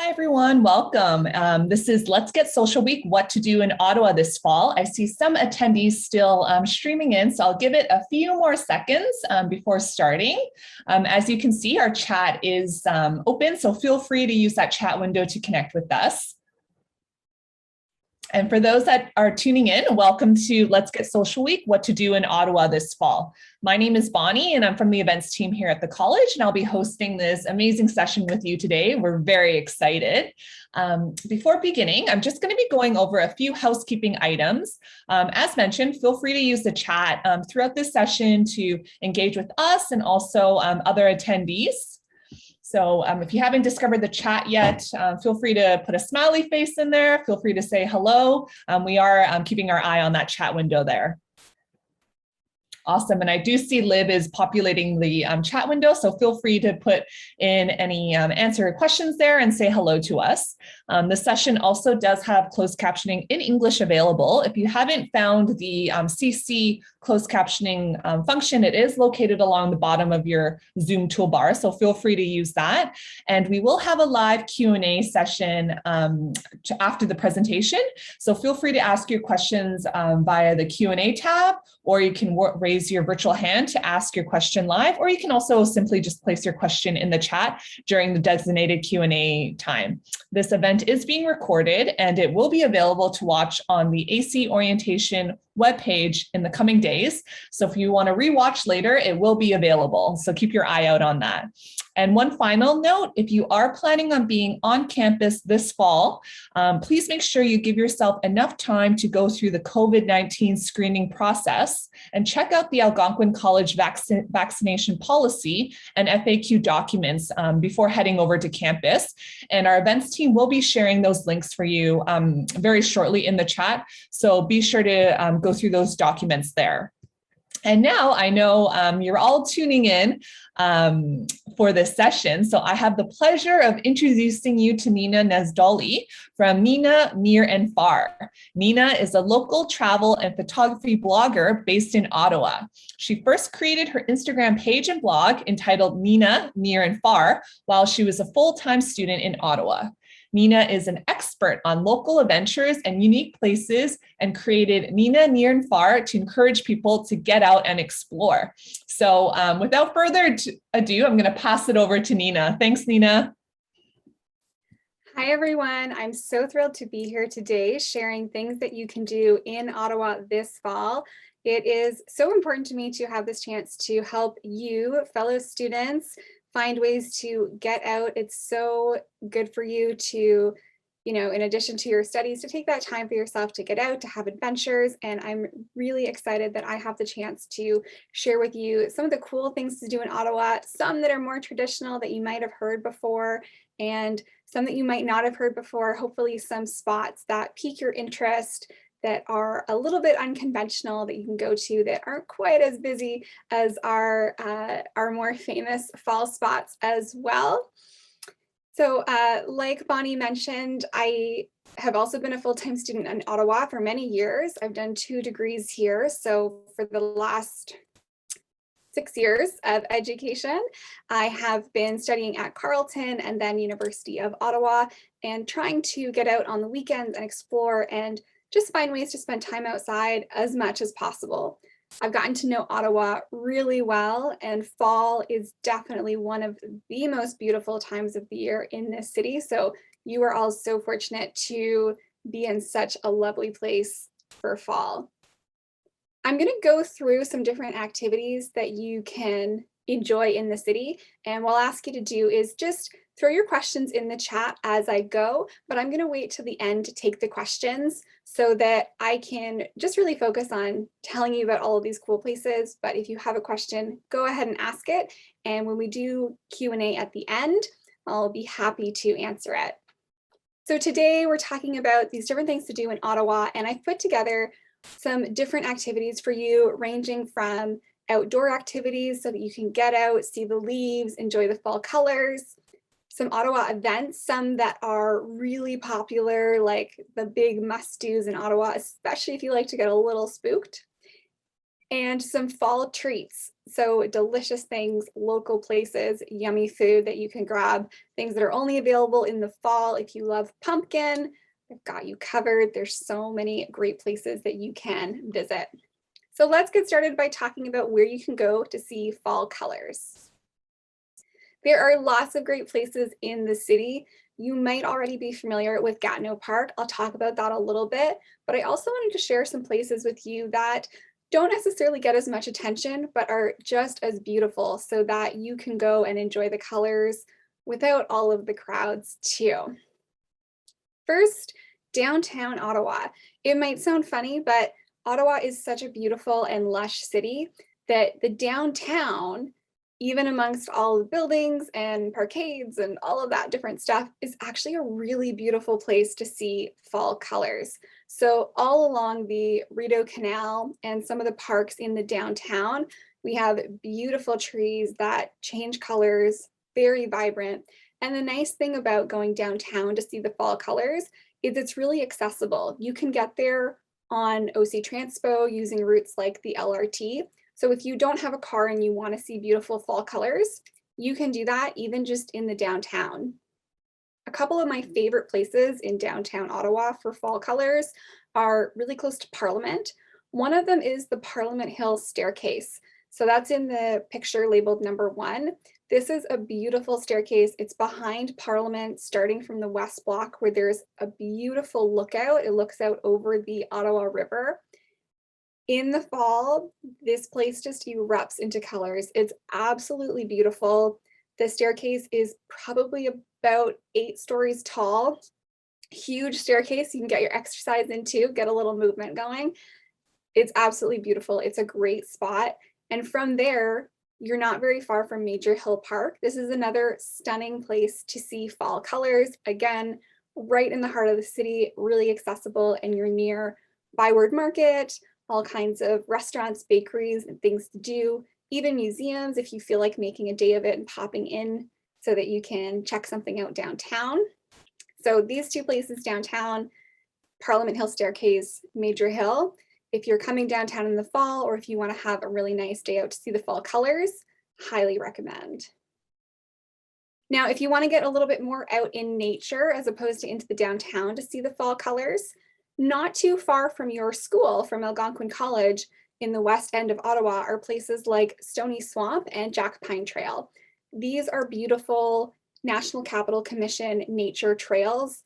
Everyone, welcome. This is Let's Get Social Week, what to do in Ottawa this fall. I see some attendees still streaming in, so I'll give it a few more seconds before starting. As you can see, our chat is open, so feel free to use that chat window to connect with us. And for those that are tuning in, welcome to Let's Get Social Week, what to do in Ottawa this fall. My name is Bonnie and I'm from the events team here at the college, and I'll be hosting this amazing session with you today. We're very excited. Before beginning, I'm just going to be going over a few housekeeping items. As mentioned, feel free to use the chat throughout this session to engage with us and also other attendees. So if you haven't discovered the chat yet, feel free to put a smiley face in there. Feel free to say hello. We are keeping our eye on that chat window there. Awesome. And I do see Lib is populating the chat window, so feel free to put in any answer questions there and say hello to us. The session also does have closed captioning in English available. If you haven't found the CC closed captioning function, it is located along the bottom of your Zoom toolbar, so feel free to use that. And we will have a live Q&A session after the presentation, so feel free to ask your questions via the Q&A tab, or you can raise your virtual hand to ask your question live, or you can also simply just place your question in the chat during the designated Q&A time. This event is being recorded and it will be available to watch on the AC Orientation webpage in the coming days. So if you want to rewatch later, it will be available. So keep your eye out on that. And one final note, if you are planning on being on campus this fall, please make sure you give yourself enough time to go through the COVID-19 screening process and check out the Algonquin College vaccination policy and FAQ documents before heading over to campus. And our events team will be sharing those links for you very shortly in the chat. So be sure to go through those documents there. And now I know you're all tuning in for this session. So I have the pleasure of introducing you to Nina Nezdoli from Nina Near and Far. Nina is a local travel and photography blogger based in Ottawa. She first created her Instagram page and blog entitled Nina Near and Far while she was a full-time student in Ottawa. Nina is an expert on local adventures and unique places and created Nina Near and Far to encourage people to get out and explore. So without further ado, I'm going to pass it over to Nina. Thanks, Nina. Hi, everyone. I'm so thrilled to be here today sharing things that you can do in Ottawa this fall. It is so important to me to have this chance to help you, fellow students, find ways to get out. It's so good for you to, in addition to your studies, to take that time for yourself to get out, to have adventures. And I'm really excited that I have the chance to share with you some of the cool things to do in Ottawa, some that are more traditional that you might have heard before, and some that you might not have heard before. Hopefully some spots that pique your interest, that are a little bit unconventional, that you can go to, that aren't quite as busy as our more famous fall spots as well. So like Bonnie mentioned, I have also been a full-time student in Ottawa for many years. I've done 2 degrees here. So for the last 6 years of education, I have been studying at Carleton and then University of Ottawa, and trying to get out on the weekends and explore and just find ways to spend time outside as much as possible. I've gotten to know Ottawa really well, and fall is definitely one of the most beautiful times of the year in this city. So you are all so fortunate to be in such a lovely place for fall. I'm going to go through some different activities that you can enjoy in the city. And what I'll ask you to do is just throw your questions in the chat as I go, but I'm going to wait till the end to take the questions so that I can just really focus on telling you about all of these cool places. But if you have a question, go ahead and ask it. And when we do Q&A at the end, I'll be happy to answer it. So today we're talking about these different things to do in Ottawa, and I've put together some different activities for you, ranging from outdoor activities so that you can get out, see the leaves, enjoy the fall colors, some Ottawa events, some that are really popular, like the big must-dos in Ottawa, especially if you like to get a little spooked. and some fall treats. So delicious things, local places, yummy food that you can grab, things that are only available in the fall. If you love pumpkin, I've got you covered. There's so many great places that you can visit. So let's get started by talking about where you can go to see fall colors. There are lots of great places in the city. You might already be familiar with Gatineau Park. I'll talk about that a little bit, but I also wanted to share some places with you that don't necessarily get as much attention, but are just as beautiful so that you can go and enjoy the colors without all of the crowds too. First, downtown Ottawa. It might sound funny, but Ottawa is such a beautiful and lush city that the downtown, even amongst all the buildings and parkades and all of that different stuff, is actually a really beautiful place to see fall colors. So all along the Rideau Canal and some of the parks in the downtown, we have beautiful trees that change colors, very vibrant. And the nice thing about going downtown to see the fall colors is it's really accessible. You can get there on OC Transpo using routes like the LRT. So if you don't have a car and you want to see beautiful fall colors, you can do that even just in the downtown. A couple of my favorite places in downtown Ottawa for fall colors are really close to Parliament. One of them is the Parliament Hill staircase. So that's in the picture labeled number 1. This is a beautiful staircase. It's behind Parliament, starting from the West Block, where there's a beautiful lookout. It looks out over the Ottawa River. In the fall, this place just erupts into colors. It's absolutely beautiful. The staircase is probably about 8 stories tall. Huge staircase. You can get your exercise in too, get a little movement going. It's absolutely beautiful. It's a great spot. And from there, you're not very far from Major Hill Park. This is another stunning place to see fall colors. Again, right in the heart of the city, really accessible, and you're near Byward Market, all kinds of restaurants, bakeries, and things to do, even museums if you feel like making a day of it and popping in so that you can check something out downtown. So these 2 places downtown, Parliament Hill Staircase, Major Hill. If you're coming downtown in the fall, or if you want to have a really nice day out to see the fall colors, highly recommend. Now, if you want to get a little bit more out in nature as opposed to into the downtown to see the fall colors, not too far from your school, from Algonquin College in the west end of Ottawa, are places like Stony Swamp and Jack Pine Trail. These are beautiful National Capital Commission nature trails.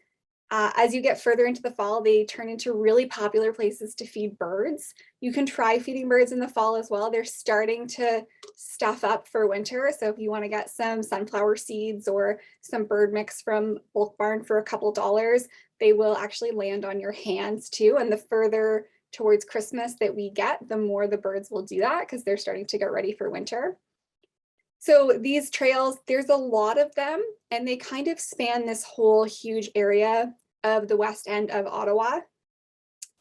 As you get further into the fall, they turn into really popular places to feed birds. You can try feeding birds in the fall as well. They're starting to stuff up for winter. So if you want to get some sunflower seeds or some bird mix from Bulk Barn for a couple dollars, they will actually land on your hands too. And the further towards Christmas that we get, the more the birds will do that because they're starting to get ready for winter. So these trails, there's a lot of them, and they kind of span this whole huge area of the west end of Ottawa.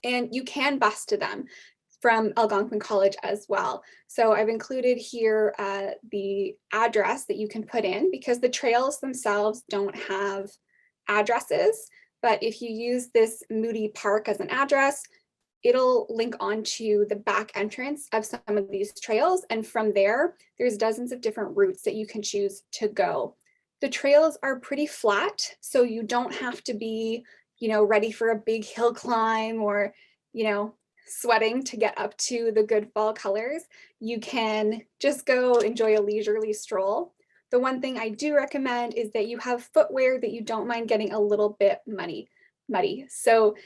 And you can bus to them from Algonquin College as well. So I've included here the address that you can put in, because the trails themselves don't have addresses. But if you use this Moody Park as an address, it'll link onto the back entrance of some of these trails. And from there, there's dozens of different routes that you can choose to go. The trails are pretty flat, so you don't have to be, ready for a big hill climb or, sweating to get up to the good fall colors. You can just go enjoy a leisurely stroll. The one thing I do recommend is that you have footwear that you don't mind getting a little bit muddy. So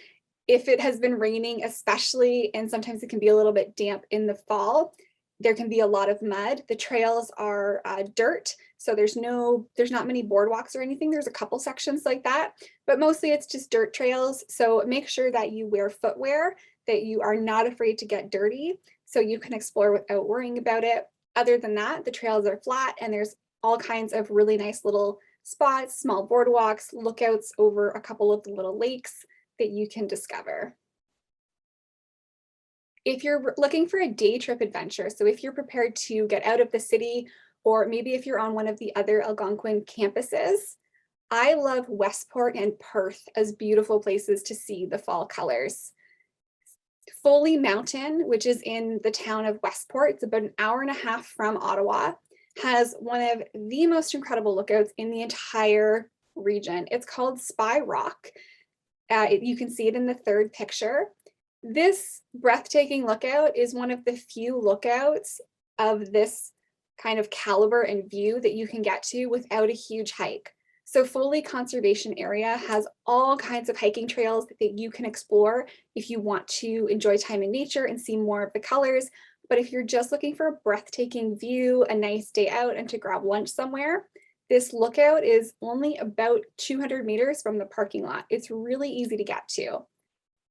if it has been raining, especially, and sometimes it can be a little bit damp in the fall, there can be a lot of mud. The trails are dirt, so there's not many boardwalks or anything. There's a couple sections like that, but mostly it's just dirt trails. So make sure that you wear footwear, that you are not afraid to get dirty, so you can explore without worrying about it. Other than that, the trails are flat, and there's all kinds of really nice little spots, small boardwalks, lookouts over a couple of the little lakes that you can discover. If you're looking for a day trip adventure, so if you're prepared to get out of the city, or maybe if you're on one of the other Algonquin campuses, I love Westport and Perth as beautiful places to see the fall colors. Foley Mountain, which is in the town of Westport, it's about an hour and a half from Ottawa, has one of the most incredible lookouts in the entire region. It's called Spy Rock. You can see it in the third picture. This breathtaking lookout is one of the few lookouts of this kind of caliber and view that you can get to without a huge hike. So Foley Conservation Area has all kinds of hiking trails that you can explore if you want to enjoy time in nature and see more of the colors. But if you're just looking for a breathtaking view, a nice day out, and to grab lunch somewhere, this lookout is only about 200 meters from the parking lot. It's really easy to get to.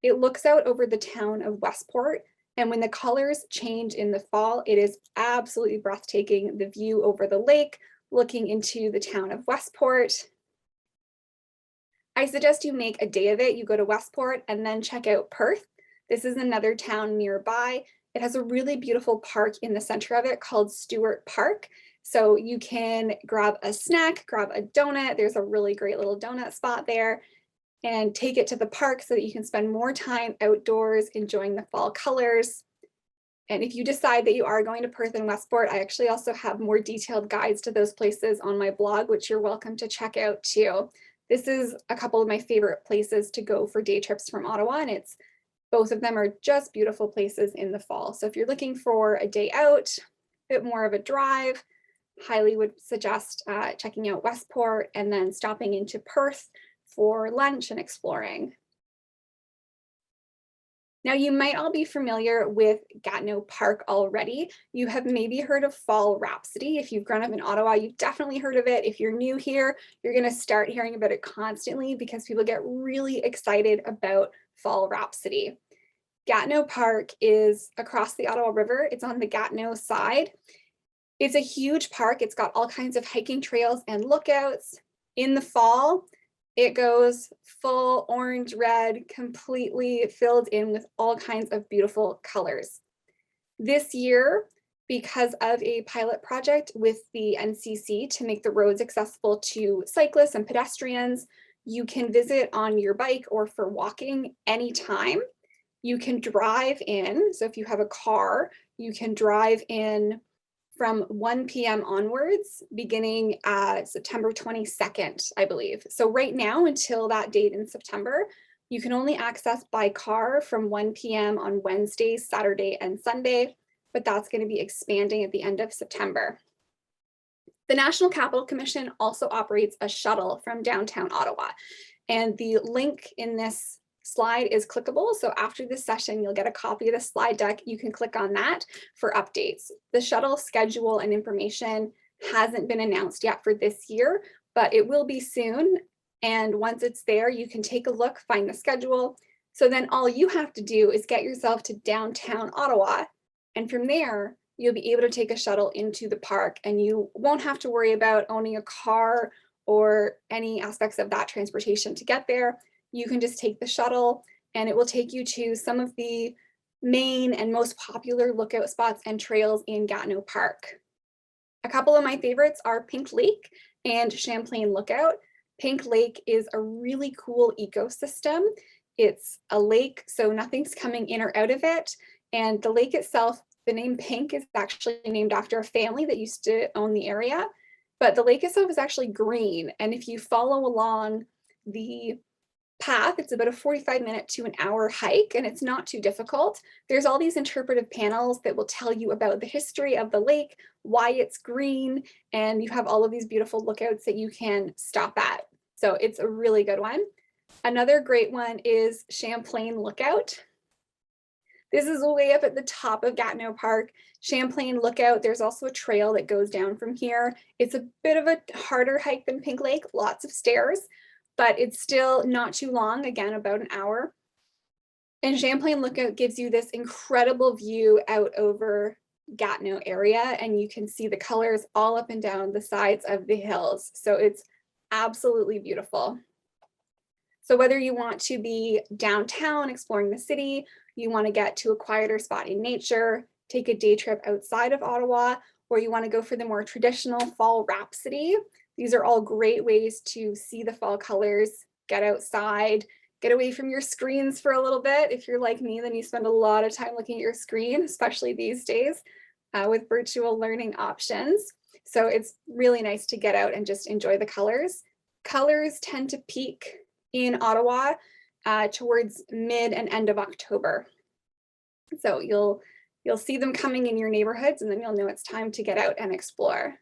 It looks out over the town of Westport, and when the colors change in the fall, it is absolutely breathtaking. The view over the lake, looking into the town of Westport. I suggest you make a day of it. You go to Westport and then check out Perth. This is another town nearby. It has a really beautiful park in the center of it called Stewart Park. So you can grab a snack, grab a donut. There's a really great little donut spot there, and take it to the park so that you can spend more time outdoors enjoying the fall colors. And if you decide that you are going to Perth and Westport, I actually also have more detailed guides to those places on my blog, which you're welcome to check out too. This is a couple of my favorite places to go for day trips from Ottawa, and both of them are just beautiful places in the fall. So if you're looking for a day out, a bit more of a drive, highly would suggest checking out Westport and then stopping into Perth for lunch and exploring. Now, you might all be familiar with Gatineau Park already. You have maybe heard of Fall Rhapsody. If you've grown up in Ottawa, you've definitely heard of it. If you're new here, you're going to start hearing about it constantly because people get really excited about Fall Rhapsody. Gatineau Park is across the Ottawa River. It's on the Gatineau side. It's a huge park. It's got all kinds of hiking trails and lookouts. In the fall, it goes full orange, red, completely filled in with all kinds of beautiful colors. This year, because of a pilot project with the NCC to make the roads accessible to cyclists and pedestrians, you can visit on your bike or for walking anytime. You can drive in. So if you have a car, you can drive in from 1 p.m. onwards, beginning September 22nd, I believe. So right now, until that date in September, you can only access by car from 1 p.m. on Wednesday, Saturday, and Sunday, but that's going to be expanding at the end of September. The National Capital Commission also operates a shuttle from downtown Ottawa, and the link in this slide is clickable. So after this session, you'll get a copy of the slide deck. You can click on that for updates. The shuttle schedule and information hasn't been announced yet for this year, but it will be soon. And once it's there, you can take a look, find the schedule. So then all you have to do is get yourself to downtown Ottawa. And from there, you'll be able to take a shuttle into the park, and you won't have to worry about owning a car or any aspects of that transportation to get there. You can just take the shuttle and it will take you to some of the main and most popular lookout spots and trails in Gatineau Park. A couple of my favorites are Pink Lake and Champlain Lookout. Pink Lake is a really cool ecosystem. It's a lake, so nothing's coming in or out of it. And the lake itself, the name Pink is actually named after a family that used to own the area. But the lake itself is actually green. And if you follow along the path, it's about a 45-minute to an hour hike, and it's not too difficult. There's all these interpretive panels that will tell you about the history of the lake, why it's green, and you have all of these beautiful lookouts that you can stop at. So it's a really good one. Another great one is Champlain Lookout. This is way up at the top of Gatineau Park. Champlain Lookout, there's also a trail that goes down from here. It's a bit of a harder hike than Pink Lake, lots of stairs, but it's still not too long, again, about an hour. And Champlain Lookout gives you this incredible view out over Gatineau area, and you can see the colors all up and down the sides of the hills. So it's absolutely beautiful. So whether you want to be downtown exploring the city, you want to get to a quieter spot in nature, take a day trip outside of Ottawa, or you want to go for the more traditional fall rhapsody, these are all great ways to see the fall colors, get outside, get away from your screens for a little bit. If you're like me, then you spend a lot of time looking at your screen, especially these days with virtual learning options. So it's really nice to get out and just enjoy the colors. Colors tend to peak in Ottawa towards mid and end of October. So you'll see them coming in your neighborhoods, and then you'll know it's time to get out and explore.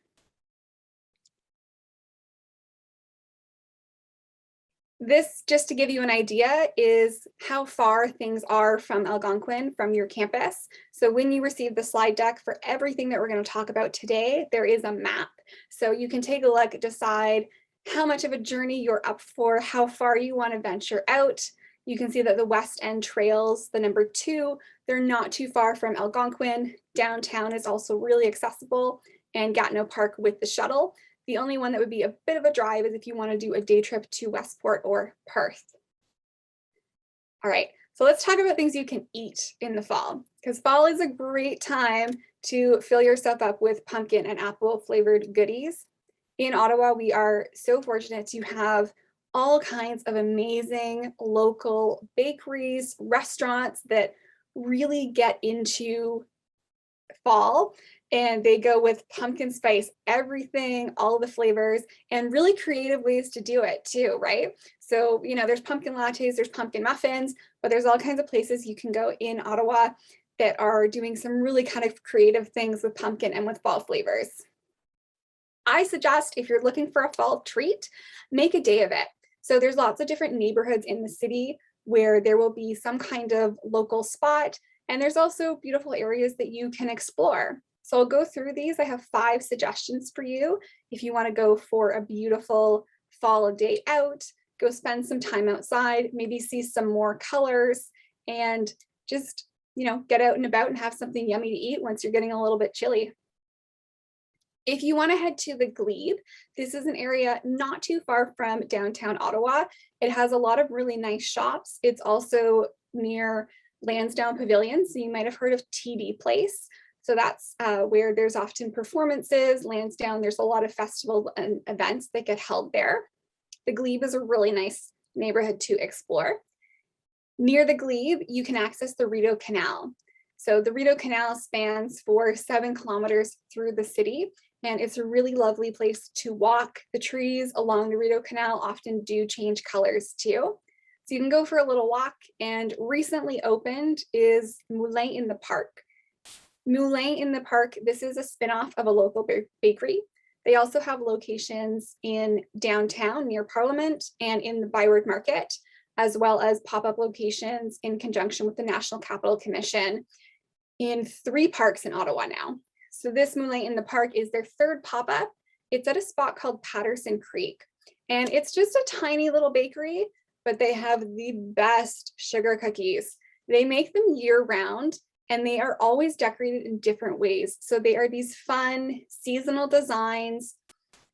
This, just to give you an idea, is how far things are from Algonquin, from your campus. So when you receive the slide deck for everything that we're going to talk about today, there is a map. So you can take a look, decide how much of a journey you're up for, how far you want to venture out. You can see that the West End trails, the number 2, they're not too far from Algonquin. Downtown is also really accessible, and Gatineau Park with the shuttle. The only one that would be a bit of a drive is if you want to do a day trip to Westport or Perth. All right, so let's talk about things you can eat in the fall, because fall is a great time to fill yourself up with pumpkin and apple flavored goodies. In Ottawa, we are so fortunate to have all kinds of amazing local bakeries, restaurants that really get into fall, and they go with pumpkin spice everything, all the flavors, and really creative ways to do it too, right? So, you know, there's pumpkin lattes, there's pumpkin muffins, but there's all kinds of places you can go in Ottawa that are doing some really kind of creative things with pumpkin and with fall flavors. I suggest, if you're looking for a fall treat, make a day of it. So there's lots of different neighborhoods in the city where there will be some kind of local spot, and there's also beautiful areas that you can explore. So I'll go through these. I have 5 suggestions for you. If you want to go for a beautiful fall day out, go spend some time outside, maybe see some more colors, and just, you know, get out and about and have something yummy to eat once you're getting a little bit chilly. If you want to head to the Glebe, this is an area not too far from downtown Ottawa. It has a lot of really nice shops. It's also near Lansdowne Pavilion, so you might have heard of TD Place. So that's where there's often performances. Lansdowne, there's a lot of festivals and events that get held there. The Glebe is a really nice neighborhood to explore. Near the Glebe, you can access the Rideau Canal. So the Rideau Canal spans for 7 kilometers through the city, and it's a really lovely place to walk. The trees along the Rideau Canal often do change colors too. So you can go for a little walk, and recently opened is Moulin in the Park. Moulin in the Park, this is a spin-off of a local bakery. They also have locations in downtown near Parliament and in the Byward Market, as well as pop-up locations in conjunction with the National Capital Commission in 3 parks in Ottawa now. So this Moulin in the Park is their 3rd pop-up. It's at a spot called Patterson Creek, and it's just a tiny little bakery, but they have the best sugar cookies. They make them year-round, and they are always decorated in different ways. So they are these fun seasonal designs.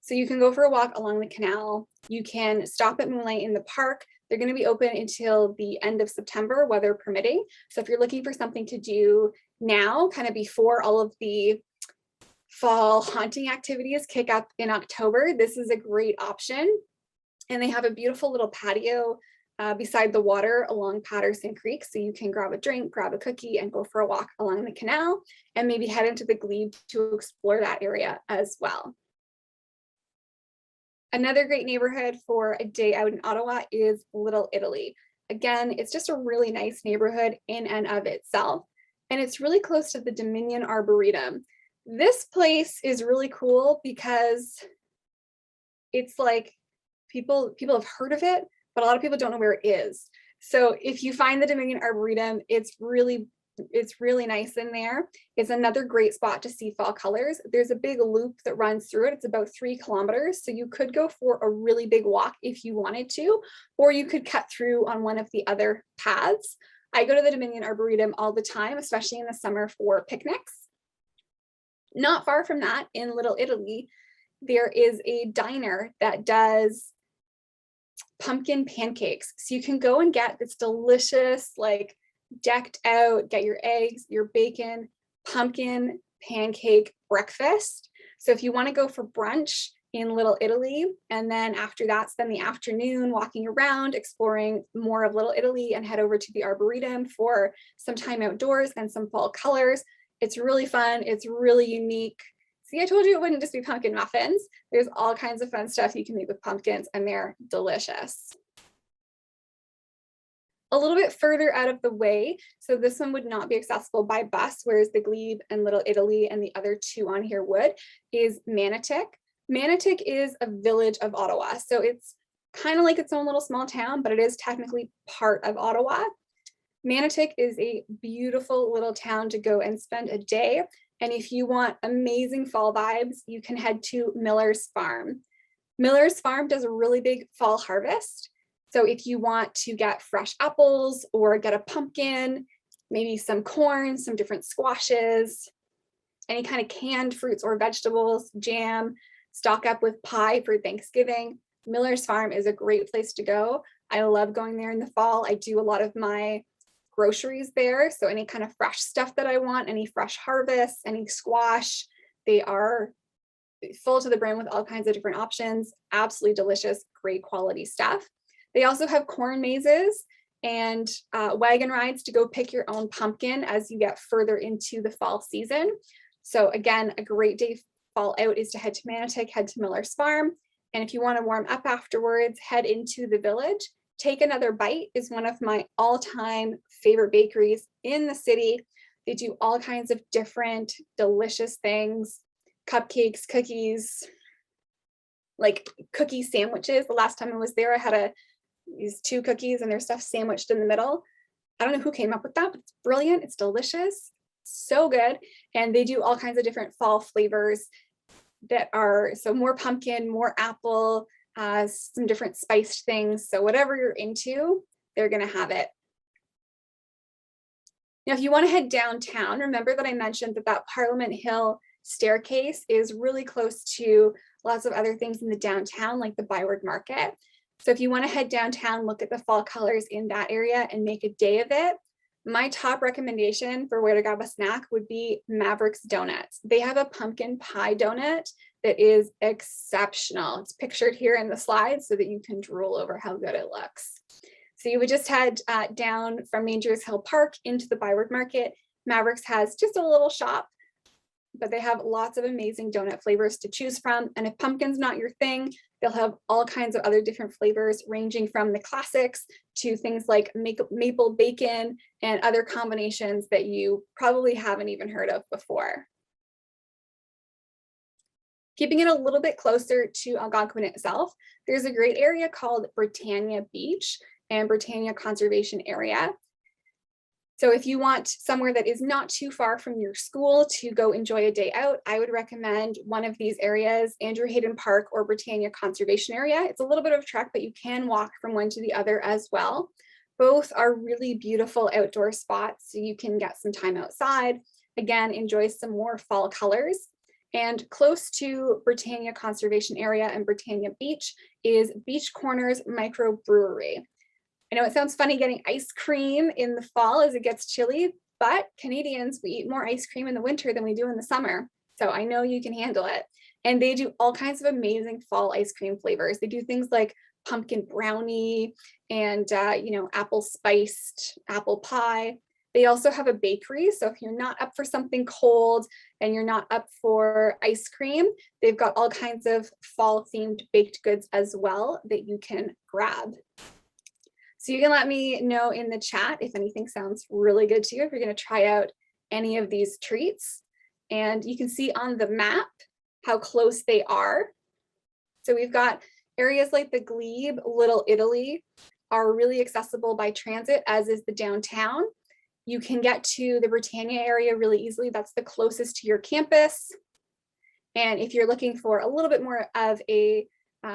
So you can go for a walk along the canal. You can stop at Moulin in the Park. They're going to be open until the end of September, weather permitting. So if you're looking for something to do now, kind of before all of the fall haunting activities kick up in October, this is a great option. And they have a beautiful little patio beside the water along Patterson Creek. So you can grab a drink, grab a cookie, and go for a walk along the canal, and maybe head into the Glebe to explore that area as well. Another great neighborhood for a day out in Ottawa is Little Italy. Again, it's just a really nice neighborhood in and of itself, and it's really close to the Dominion Arboretum. This place is really cool because it's like people have heard of it, but a lot of people don't know where it is. So if you find the Dominion Arboretum, it's really nice in there. It's another great spot to see fall colors. There's a big loop that runs through it. It's about 3 kilometers. So you could go for a really big walk if you wanted to, or you could cut through on one of the other paths. I go to the Dominion Arboretum all the time, especially in the summer for picnics. Not far from that, in Little Italy, there is a diner that does pumpkin pancakes. So you can go and get this delicious, like decked out, get your eggs, your bacon, pumpkin pancake breakfast. So if you want to go for brunch, in Little Italy. And then after that, spend the afternoon walking around, exploring more of Little Italy, and head over to the Arboretum for some time outdoors and some fall colors. It's really fun. It's really unique. See, I told you it wouldn't just be pumpkin muffins. There's all kinds of fun stuff you can make with pumpkins, and they're delicious. A little bit further out of the way, so this one would not be accessible by bus, whereas the Glebe and Little Italy and the other two on here would, is Manotick. Manotick is a village of Ottawa, so it's kind of like its own little small town, but it is technically part of Ottawa. Manotick is a beautiful little town to go and spend a day, and if you want amazing fall vibes, you can head to Miller's Farm. Miller's Farm does a really big fall harvest. So if you want to get fresh apples or get a pumpkin, maybe some corn, some different squashes, any kind of canned fruits or vegetables, jam, stock up with pie for Thanksgiving, Miller's Farm is a great place to go. I love going there in the fall. I do a lot of my groceries there. So any kind of fresh stuff that I want, any fresh harvest, any squash, they are full to the brim with all kinds of different options. Absolutely delicious, great quality stuff. They also have corn mazes and wagon rides to go pick your own pumpkin as you get further into the fall season. So again, a great day fall out is to head to Manotick, head to Miller's Farm. And if you want to warm up afterwards, head into the village. Take Another Bite is one of my all-time favorite bakeries in the city. They do all kinds of different delicious things, cupcakes, cookies, like cookie sandwiches. The last time I was there, I had these 2 cookies and their stuff sandwiched in the middle. I don't know who came up with that, but it's brilliant. It's delicious, so good. And they do all kinds of different fall flavors that are, so more pumpkin, more apple, some different spiced things. So whatever you're into, they're gonna have it. Now, if you want to head downtown, remember that I mentioned that Parliament Hill staircase is really close to lots of other things in the downtown, like the Byward Market. So if you want to head downtown, look at the fall colors in that area and make a day of it. My top recommendation for where to grab a snack would be Maverick's Donuts. They have a pumpkin pie donut that is exceptional. It's pictured here in the slide so that you can drool over how good it looks. So you would just head down from Mangers Hill Park into the Byward Market. Mavericks has just a little shop, but they have lots of amazing donut flavors to choose from. And if pumpkin's not your thing, they'll have all kinds of other different flavors, ranging from the classics to things like maple bacon and other combinations that you probably haven't even heard of before. Keeping it a little bit closer to Algonquin itself, there's a great area called Britannia Beach and Britannia Conservation Area. So if you want somewhere that is not too far from your school to go enjoy a day out, I would recommend one of these areas, Andrew Hayden Park or Britannia Conservation Area. It's a little bit of a trek, but you can walk from one to the other as well. Both are really beautiful outdoor spots, so you can get some time outside. Again, enjoy some more fall colors. And close to Britannia Conservation Area and Britannia Beach is Beach Corners Microbrewery. I know it sounds funny getting ice cream in the fall as it gets chilly, but Canadians, we eat more ice cream in the winter than we do in the summer. So I know you can handle it. And they do all kinds of amazing fall ice cream flavors. They do things like pumpkin brownie and, apple spiced apple pie. They also have a bakery. So if you're not up for something cold and you're not up for ice cream, they've got all kinds of fall themed baked goods as well that you can grab. So you can let me know in the chat if anything sounds really good to you, if you're going to try out any of these treats. And you can see on the map how close they are. So we've got areas like the Glebe, Little Italy are really accessible by transit, as is the downtown. You can get to the Britannia area really easily. That's the closest to your campus. And if you're looking for a little bit more of a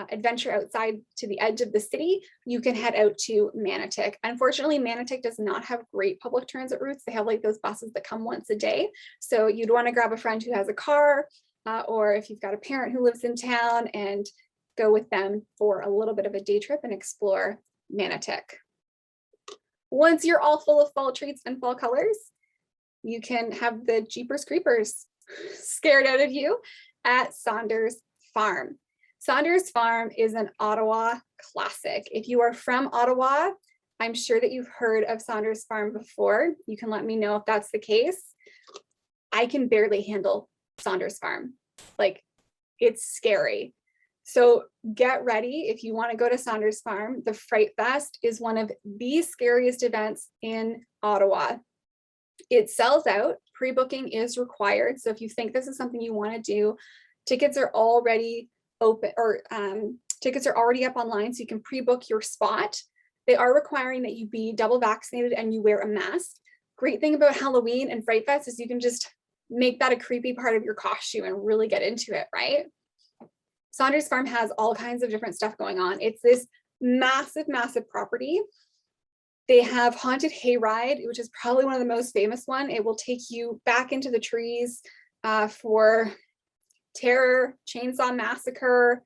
adventure outside to the edge of the city, you can head out to Manotick. Unfortunately, Manotick does not have great public transit routes. They have like those buses that come once a day. So you'd want to grab a friend who has a car, or if you've got a parent who lives in town, and go with them for a little bit of a day trip and explore Manotick. Once you're all full of fall treats and fall colors, you can have the Jeepers Creepers scared out of you at Saunders Farm. Saunders Farm is an Ottawa classic. If you are from Ottawa, I'm sure that you've heard of Saunders Farm before. You can let me know if that's the case. I can barely handle Saunders Farm. Like, it's scary. So get ready if you want to go to Saunders Farm. The Fright Fest is one of the scariest events in Ottawa. It sells out. Pre-booking is required. So if you think this is something you want to do, tickets are already open, or tickets are already up online, so you can pre-book your spot. They are requiring that you be double vaccinated and you wear a mask. Great thing about Halloween and Fright Fest is you can just make that a creepy part of your costume and really get into it, right? Saunders Farm has all kinds of different stuff going on. It's this massive, massive property. They have haunted hayride, which is probably one of the most famous one. It will take you back into the trees for terror, chainsaw massacre,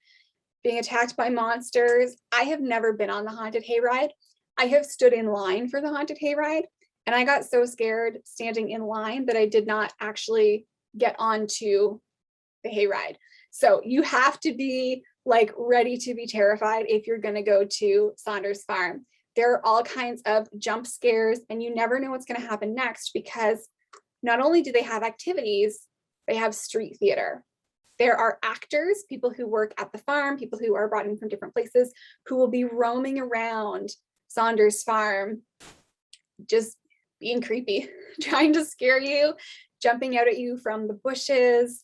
being attacked by monsters. I have never been on the haunted hayride. I have stood in line for the haunted hayride, and I got so scared standing in line that I did not actually get onto the hayride. So you have to be like ready to be terrified if you're going to go to Saunders Farm. There are all kinds of jump scares, and you never know what's going to happen next, because not only do they have activities, they have street theater. There are actors, people who work at the farm, people who are brought in from different places, who will be roaming around Saunders Farm, just being creepy, trying to scare you, jumping out at you from the bushes,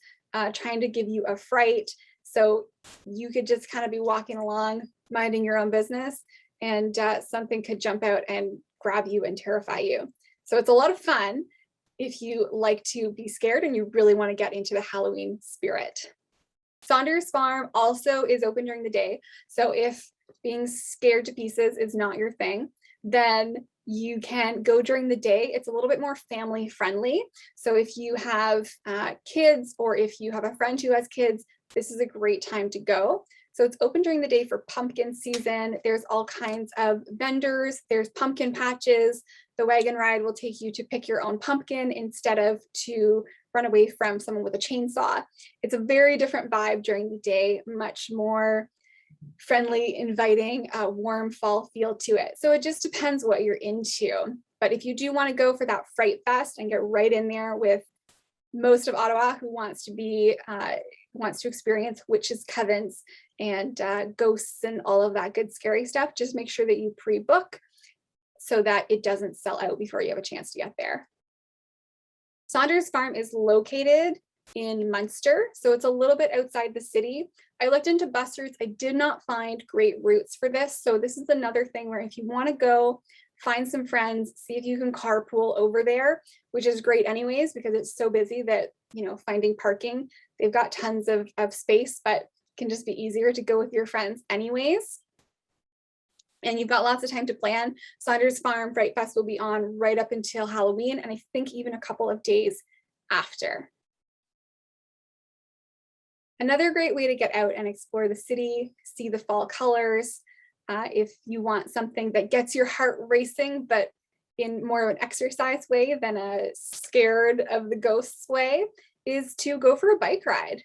trying to give you a fright. So you could just kind of be walking along, minding your own business, and something could jump out and grab you and terrify you. So it's a lot of fun if you like to be scared and you really want to get into the Halloween spirit. Saunders Farm also is open during the day. So if being scared to pieces is not your thing, then you can go during the day. It's a little bit more family friendly. So if you have kids, or if you have a friend who has kids, this is a great time to go. So it's open during the day for pumpkin season. There's all kinds of vendors. There's pumpkin patches. The wagon ride will take you to pick your own pumpkin instead of to run away from someone with a chainsaw. It's a very different vibe during the day, much more friendly, inviting, warm fall feel to it. So it just depends what you're into. But if you do want to go for that Fright Fest and get right in there with most of Ottawa who wants to experience witches' covens and ghosts and all of that good scary stuff, just make sure that you pre-book so that it doesn't sell out before you have a chance to get there. Saunders Farm is located in Munster, so it's a little bit outside the city. I looked into bus routes. I did not find great routes for this. So this is another thing where if you want to go, find some friends, see if you can carpool over there, which is great anyways, because it's so busy that, you know, finding parking, they've got tons of space, but it can just be easier to go with your friends anyways. And you've got lots of time to plan. Saunders Farm Fright Fest will be on right up until Halloween, and I think even a couple of days after. Another great way to get out and explore the city, see the fall colors, if you want something that gets your heart racing, but in more of an exercise way than a scared of the ghosts way, is to go for a bike ride.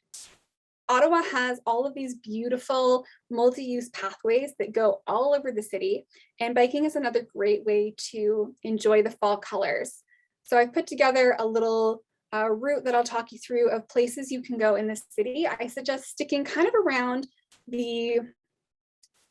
Ottawa has all of these beautiful multi-use pathways that go all over the city, and biking is another great way to enjoy the fall colors. So I've put together a little route that I'll talk you through of places you can go in the city. I suggest sticking kind of around the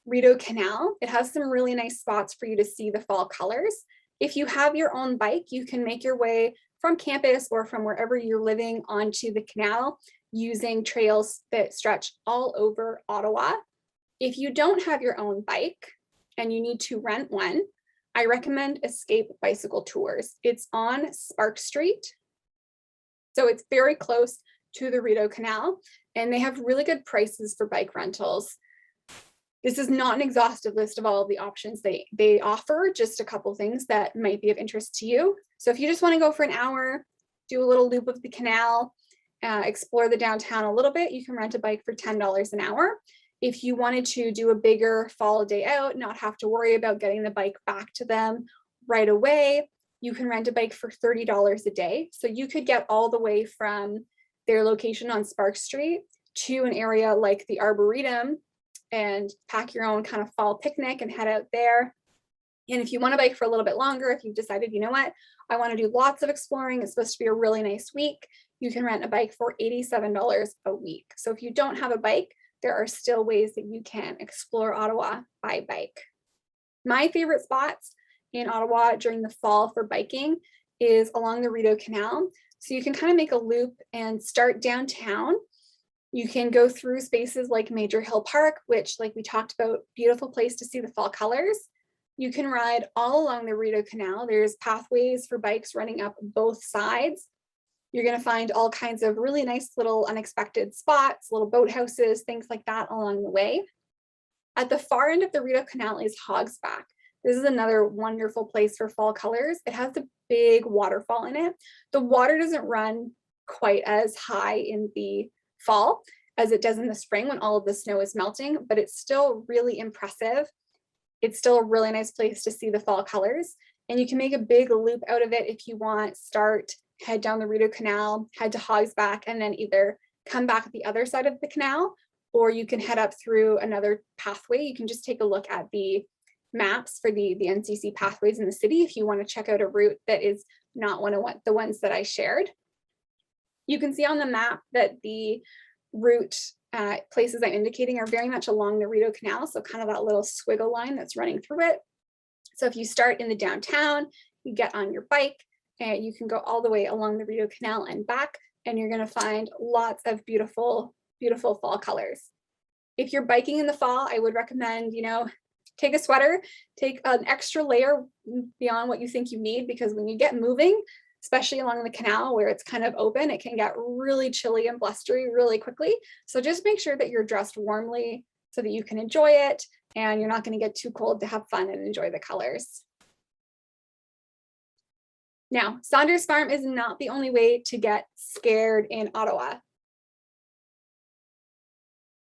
Rideau Canal. It has some really nice spots for you to see the fall colors. If you have your own bike, you can make your way from campus or from wherever you're living onto the canal using trails that stretch all over Ottawa. If you don't have your own bike and you need to rent one, I recommend Escape Bicycle Tours. It's on Spark Street. So it's very close to the Rideau Canal, and they have really good prices for bike rentals. This is not an exhaustive list of all of the options they offer, just a couple things that might be of interest to you. So if you just want to go for an hour, do a little loop of the canal, explore the downtown a little bit, you can rent a bike for $10 an hour. If you wanted to do a bigger fall day out, not have to worry about getting the bike back to them right away, you can rent a bike for $30 a day. So you could get all the way from their location on Spark Street to an area like the Arboretum and pack your own kind of fall picnic and head out there. And if you want to bike for a little bit longer, if you've decided, you know what, I want to do lots of exploring, it's supposed to be a really nice week, you can rent a bike for $87 a week. So if you don't have a bike, there are still ways that you can explore Ottawa by bike. My favorite spots in Ottawa during the fall for biking is along the Rideau Canal. So you can kind of make a loop and start downtown. You can go through spaces like Major Hill Park, which, like we talked about, beautiful place to see the fall colors. You can ride all along the Rideau Canal. There's pathways for bikes running up both sides. You're going to find all kinds of really nice little unexpected spots, little boathouses, things like that along the way. At the far end of the Rideau Canal is Hogsback. This is another wonderful place for fall colors. It has a big waterfall in it. The water doesn't run quite as high in the fall as it does in the spring when all of the snow is melting, but it's still really impressive. It's still a really nice place to see the fall colors. And you can make a big loop out of it if you want. Start, head down the Rideau Canal, head to Hogsback, and then either come back the other side of the canal, or you can head up through another pathway. You can just take a look at the maps for the NCC pathways in the city if you want to check out a route that is not one of the ones that I shared. You can see on the map that the route places I'm indicating are very much along the Rideau Canal, so kind of that little squiggle line that's running through it. So if you start in the downtown, you get on your bike, and you can go all the way along the Rideau Canal and back, and you're going to find lots of beautiful, beautiful fall colors. If you're biking in the fall, I would recommend, take a sweater, take an extra layer beyond what you think you need, because when you get moving, especially along the canal where it's kind of open, it can get really chilly and blustery really quickly. So just make sure that you're dressed warmly so that you can enjoy it and you're not going to get too cold to have fun and enjoy the colors. Now, Saunders Farm is not the only way to get scared in Ottawa.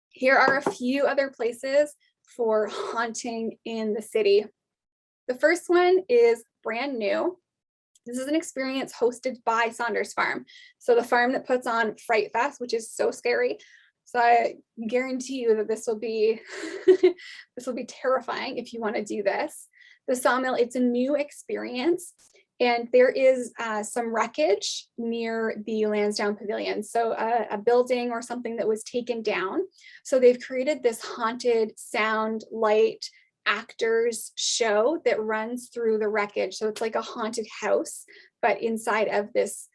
Here are a few other places for haunting in the city. The first one is brand new. This is an experience hosted by Saunders Farm. So the farm that puts on Fright Fest, which is so scary. So I guarantee you that this will be this will be terrifying if you want to do this. The sawmill, it's a new experience. And there is some wreckage near the Lansdowne Pavilion. So a building or something that was taken down. So they've created this haunted sound, light, actors show that runs through the wreckage. So it's like a haunted house, but inside of this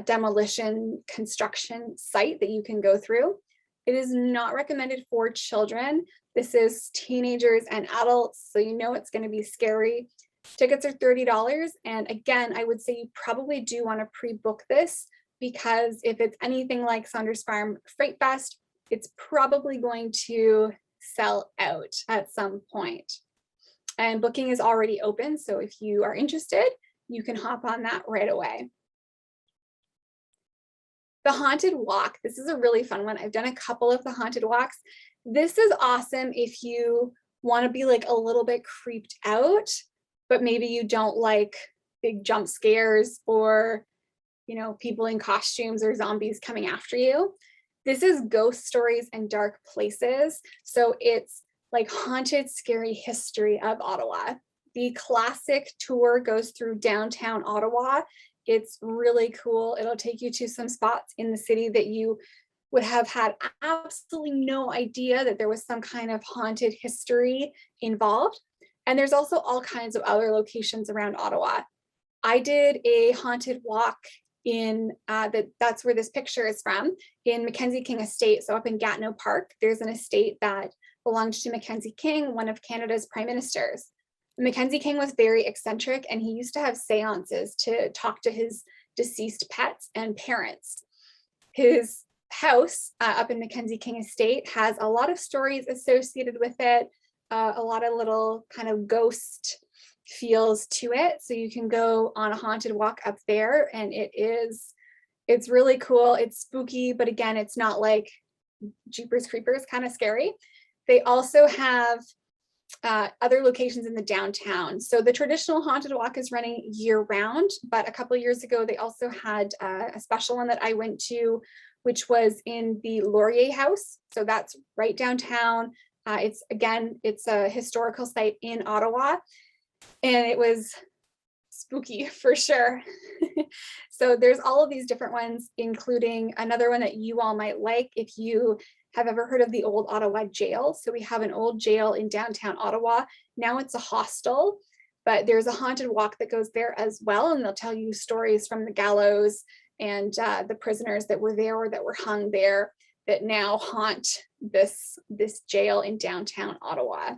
demolition construction site that you can go through. It is not recommended for children. This is teenagers and adults, so it's going to be scary. Tickets are $30. And again, I would say you probably do want to pre-book this, because if it's anything like Saunders Farm Fright Fest, it's probably going to sell out at some point. And booking is already open. So if you are interested, you can hop on that right away. The haunted walk. This is a really fun one. I've done a couple of the haunted walks. This is awesome if you want to be like a little bit creeped out, but maybe you don't like big jump scares or, people in costumes or zombies coming after you. This is Ghost Stories and Dark Places. So it's like haunted, scary history of Ottawa. The classic tour goes through downtown Ottawa. It's really cool. It'll take you to some spots in the city that you would have had absolutely no idea that there was some kind of haunted history involved. And there's also all kinds of other locations around Ottawa. I did a haunted walk in that's where this picture is from, in Mackenzie King Estate. So up in Gatineau Park, there's an estate that belonged to Mackenzie King, one of Canada's prime ministers. Mackenzie King was very eccentric, and he used to have seances to talk to his deceased pets and parents. His house up in Mackenzie King Estate has a lot of stories associated with it, a lot of little kind of ghost feels to it. So you can go on a haunted walk up there, and it's really cool. It's spooky, but again, it's not like Jeepers Creepers kind of scary. They also have other locations in the downtown. So the traditional haunted walk is running year round, but a couple of years ago, they also had a special one that I went to which was in the Laurier House. So that's right downtown. It's a historical site in Ottawa, and it was spooky for sure. So there's all of these different ones, including another one that you all might like if you have ever heard of the old Ottawa jail. So we have an old jail in downtown Ottawa. Now it's a hostel, but there's a haunted walk that goes there as well. And they'll tell you stories from the gallows and the prisoners that were there or that were hung there that now haunt this jail in downtown Ottawa.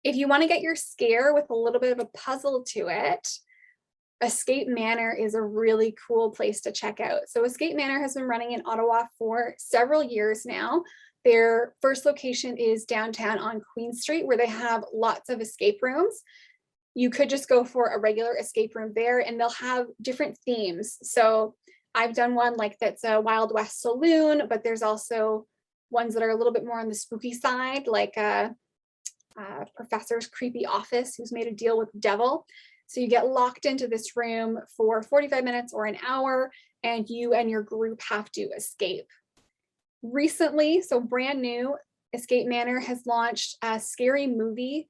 If you want to get your scare with a little bit of a puzzle to it, Escape Manor is a really cool place to check out. So Escape Manor has been running in Ottawa for several years now. Their first location is downtown on Queen Street, where they have lots of escape rooms. You could just go for a regular escape room there, and they'll have different themes. So I've done one like that's a Wild West saloon, but there's also ones that are a little bit more on the spooky side, like a professor's creepy office who's made a deal with the devil. So you get locked into this room for 45 minutes or an hour, and you and your group have to escape. Recently, so brand new, Escape Manor has launched a scary movie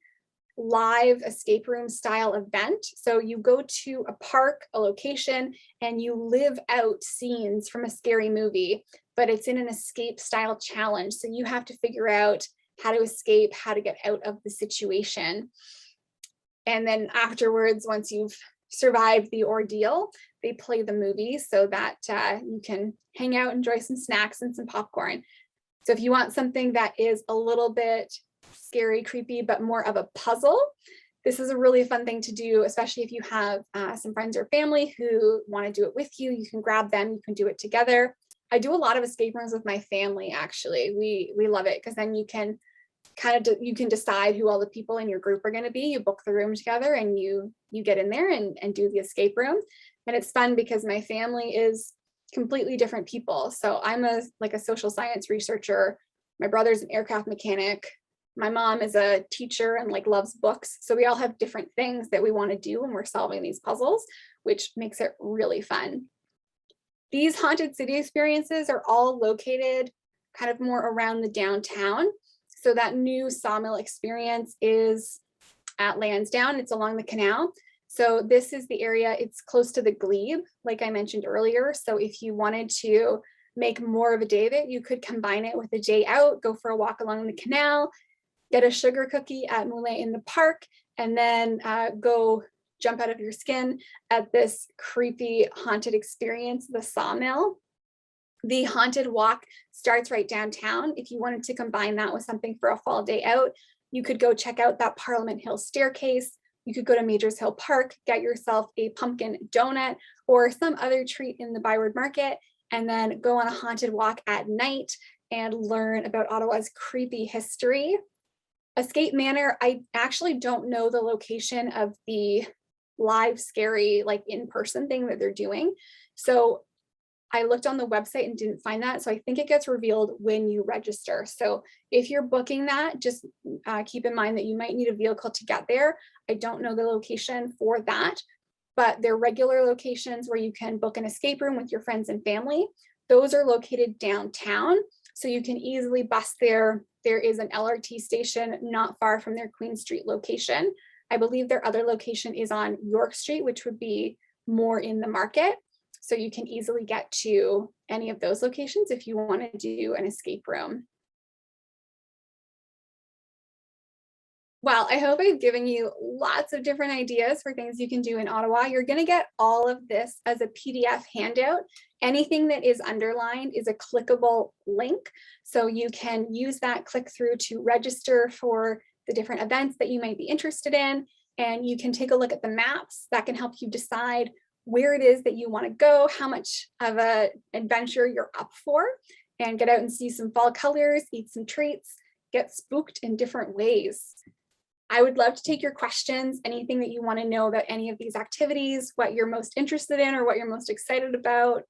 live escape room style event. So you go to a park, a location, and you live out scenes from a scary movie, but it's in an escape style challenge. So you have to figure out how to escape, how to get out of the situation. And then afterwards, once you've survived the ordeal, they play the movie so that you can hang out, enjoy some snacks and some popcorn. So if you want something that is a little bit scary, creepy, but more of a puzzle, this is a really fun thing to do, especially if you have some friends or family who want to do it with you. You can grab them, you can do it together. I do a lot of escape rooms with my family, actually. We love it because then you can you can decide who all the people in your group are going to be. You book the room together and you get in there and do the escape room. And it's fun because my family is completely different people. So I'm a social science researcher. My brother's an aircraft mechanic. My mom is a teacher and loves books. So we all have different things that we want to do when we're solving these puzzles, which makes it really fun. These haunted city experiences are all located kind of more around the downtown. So that new sawmill experience is at Lansdowne. It's along the canal. So this is the area, it's close to the Glebe, like I mentioned earlier. So if you wanted to make more of a day of it, you could combine it with a day out, go for a walk along the canal, get a sugar cookie at Moulin in the park, and then go jump out of your skin at this creepy haunted experience, the sawmill. The haunted walk starts right downtown. If you wanted to combine that with something for a fall day out, you could go check out that Parliament Hill staircase. You could go to Majors Hill Park, get yourself a pumpkin donut or some other treat in the Byward Market, and then go on a haunted walk at night and learn about Ottawa's creepy history. Escape Manor, I actually don't know the location of the live scary in-person thing that they're doing. So I looked on the website and didn't find that. So I think it gets revealed when you register. So if you're booking that, just keep in mind that you might need a vehicle to get there. I don't know the location for that, but they're regular locations where you can book an escape room with your friends and family. Those are located downtown, so you can easily bus there. There is an LRT station not far from their Queen Street location. I believe their other location is on York Street, which would be more in the market. So you can easily get to any of those locations if you want to do an escape room. Well, I hope I've given you lots of different ideas for things you can do in Ottawa. You're going to get all of this as a PDF handout. Anything that is underlined is a clickable link. So you can use that click through to register for the different events that you might be interested in. And you can take a look at the maps that can help you decide where it is that you want to go, how much of an adventure you're up for, and get out and see some fall colors, eat some treats, get spooked in different ways. I would love to take your questions, anything that you want to know about any of these activities, what you're most interested in or what you're most excited about.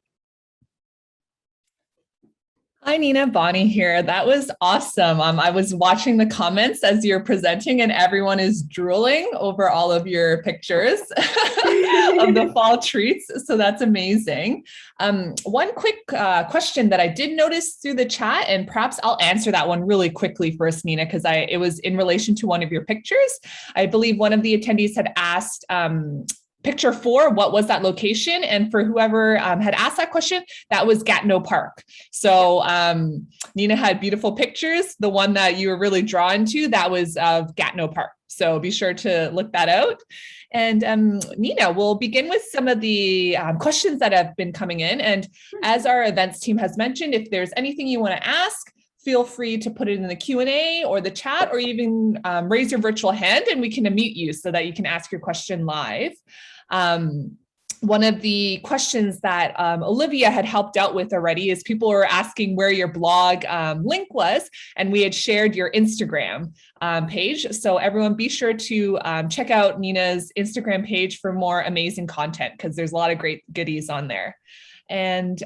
Hi, Nina, Bonnie here. That was awesome. I was watching the comments as you're presenting, and everyone is drooling over all of your pictures of the fall treats. So that's amazing. One quick question that I did notice through the chat, and perhaps I'll answer that one really quickly first, Nina, because it was in relation to one of your pictures. I believe one of the attendees had asked, picture 4, what was that location? And for whoever had asked that question, that was Gatineau Park. So Nina had beautiful pictures. The one that you were really drawn to, that was of Gatineau Park. So be sure to look that out. And Nina, we'll begin with some of the questions that have been coming in. And as our events team has mentioned, if there's anything you want to ask, feel free to put it in the Q&A or the chat, or even raise your virtual hand and we can unmute you so that you can ask your question live. One of the questions that Olivia had helped out with already is people were asking where your blog link was, and we had shared your Instagram page. So everyone be sure to check out Nina's Instagram page for more amazing content, because there's a lot of great goodies on there. And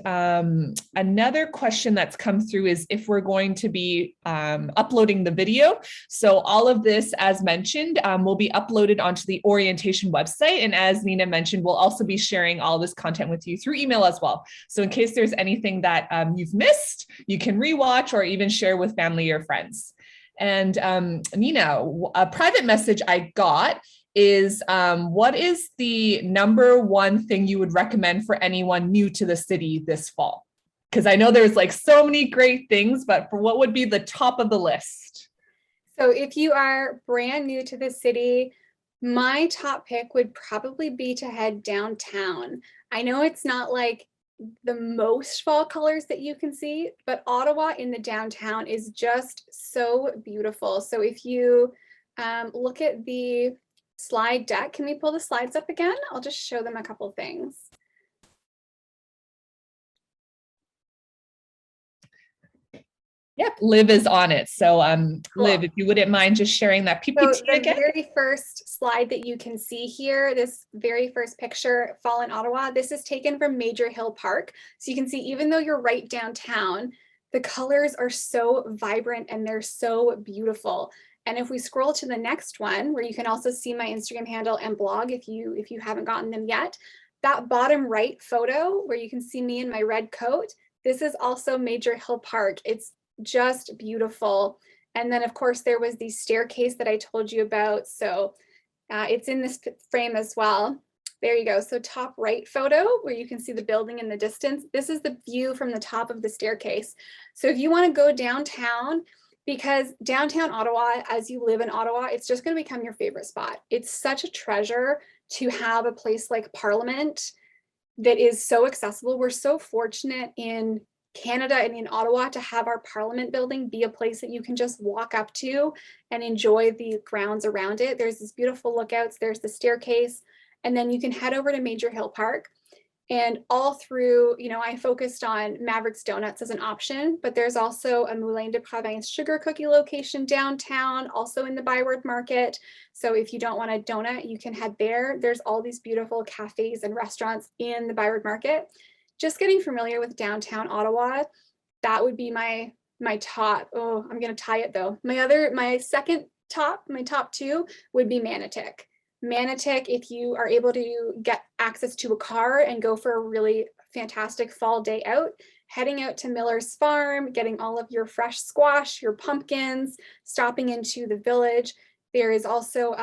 another question that's come through is if we're going to be uploading the video. So all of this, as mentioned, will be uploaded onto the orientation website. And as Nina mentioned, we'll also be sharing all this content with you through email as well. So in case there's anything that you've missed, you can rewatch or even share with family or friends. And Nina, a private message I got is what is the number one thing you would recommend for anyone new to the city this fall? Because I know there's like so many great things, but for what would be the top of the list? So if you are brand new to the city, my top pick would probably be to head downtown. I know it's not like the most fall colors that you can see, but Ottawa in the downtown is just so beautiful. So if you look at the slide deck, can we pull the slides up again? I'll just show them a couple things. Yep, Liv is on it. So Cool. Liv, if you wouldn't mind just sharing that PPT So the again. very first slide that you can see here, this very first picture, fall in Ottawa, this is taken from Major Hill Park. So you can see, even though you're right downtown, the colors are so vibrant and they're so beautiful. And if we scroll to the next one, where you can also see my Instagram handle and blog if you haven't gotten them yet, that bottom right photo where you can see me in my red coat, this is also Major Hill Park. It's just beautiful. And then of course there was the staircase that I told you about. So it's in this frame as well. There you go. So top right photo where you can see the building in the distance. This is the view from the top of the staircase. So if you want to go downtown, because downtown Ottawa, as you live in Ottawa, it's just going to become your favorite spot. It's such a treasure to have a place like Parliament that is so accessible. We're so fortunate in Canada and in Ottawa to have our Parliament building be a place that you can just walk up to and enjoy the grounds around it. There's these beautiful lookouts, there's the staircase, and then you can head over to Major Hill Park. And all through, I focused on Maverick's Donuts as an option, but there's also a Moulin de Provence sugar cookie location downtown, also in the Byward Market. So if you don't want a donut, you can head there. There's all these beautiful cafes and restaurants in the Byward Market. Just getting familiar with downtown Ottawa, that would be my top. Oh, I'm gonna tie it though. My top two would be Manotick. Manotick, if you are able to get access to a car and go for a really fantastic fall day out, heading out to Miller's Farm, getting all of your fresh squash, your pumpkins, stopping into the village. There is also,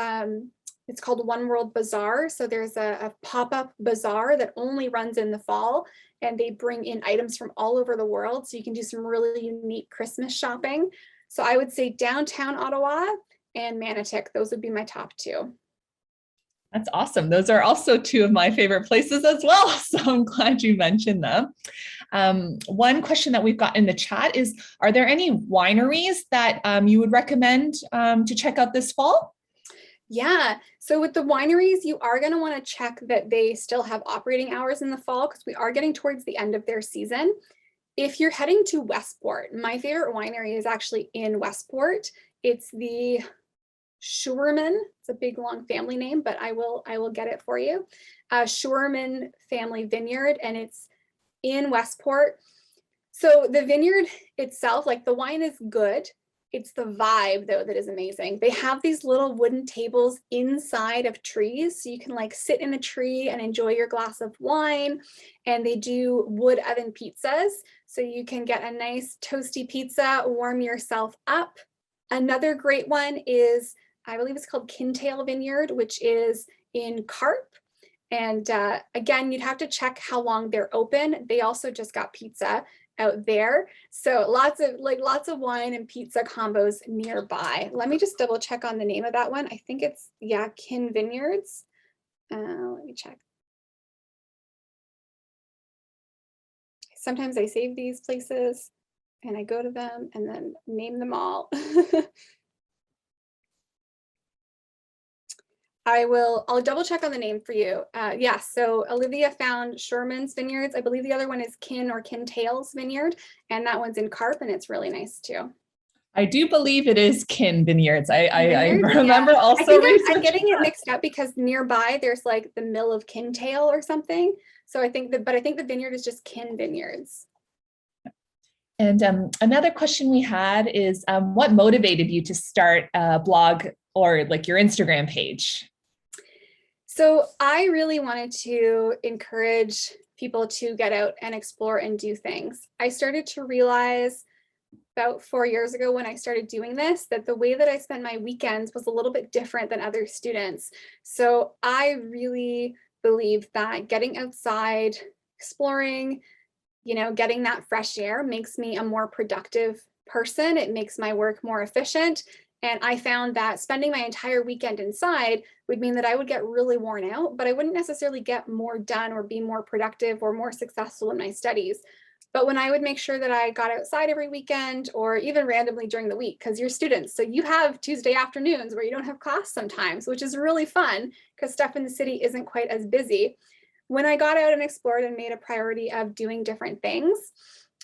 it's called One World Bazaar. So there's a pop-up bazaar that only runs in the fall, and they bring in items from all over the world. So you can do some really unique Christmas shopping. So I would say downtown Ottawa and Manotick, those would be my top two. That's awesome. Those are also two of my favorite places as well. So I'm glad you mentioned them. One question that we've got in the chat is, are there any wineries that you would recommend to check out this fall? Yeah, so with the wineries, you are going to want to check that they still have operating hours in the fall, because we are getting towards the end of their season. If you're heading to Westport, my favorite winery is actually in Westport. It's the Schurman. It's a big long family name, but I will get it for you. Schurman Family Vineyard, and it's in Westport. So the vineyard itself, like the wine is good. It's the vibe though that is amazing. They have these little wooden tables inside of trees. So you can like sit in a tree and enjoy your glass of wine. And they do wood oven pizzas. So you can get a nice toasty pizza, warm yourself up. Another great one is, I believe it's called Kintail Vineyard, which is in Carp. And again, you'd have to check how long they're open. They also just got pizza out there. So lots of wine and pizza combos nearby. Let me just double check on the name of that one. I think it's, yeah, Kin Vineyards. Let me check. Sometimes I save these places and I go to them and then name them all. I'll double check on the name for you. Yeah, so Olivia found Sherman's Vineyards. I believe the other one is Kin or Kintail's Vineyard, and that one's in Carp, and it's really nice too. I do believe it is Kin Vineyards. I remember also. I think I'm getting it mixed up because nearby there's like the mill of Kintail or something. So I think that, but I think the vineyard is just Kin Vineyards. And another question we had is, what motivated you to start a blog or like your Instagram page? So I really wanted to encourage people to get out and explore and do things. I started to realize about 4 years ago when I started doing this, that the way that I spent my weekends was a little bit different than other students. So I really believe that getting outside, exploring, getting that fresh air makes me a more productive person. It makes my work more efficient. And I found that spending my entire weekend inside would mean that I would get really worn out, but I wouldn't necessarily get more done or be more productive or more successful in my studies. But when I would make sure that I got outside every weekend or even randomly during the week, because you're students, so you have Tuesday afternoons where you don't have class sometimes, which is really fun because stuff in the city isn't quite as busy. When I got out and explored and made a priority of doing different things,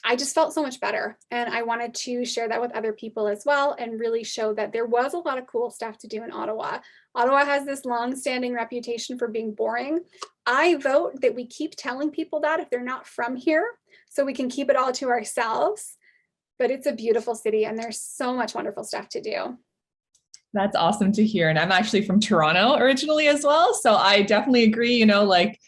I just felt so much better. And I wanted to share that with other people as well and really show that there was a lot of cool stuff to do in Ottawa. Ottawa has this long-standing reputation for being boring. I vote that we keep telling people that if they're not from here, so we can keep it all to ourselves. But it's a beautiful city and there's so much wonderful stuff to do. That's awesome to hear. And I'm actually from Toronto originally as well. So I definitely agree, like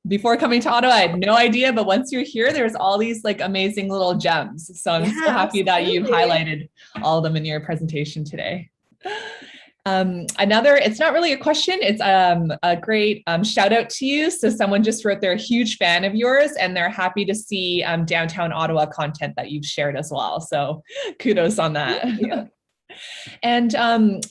before coming to Ottawa, I had no idea, but once you're here, there's all these like amazing little gems. So I'm so happy that you've highlighted all of them in your presentation today. It's not really a question. It's a great shout out to you. So someone just wrote they're a huge fan of yours and they're happy to see downtown Ottawa content that you've shared as well. So kudos on that. And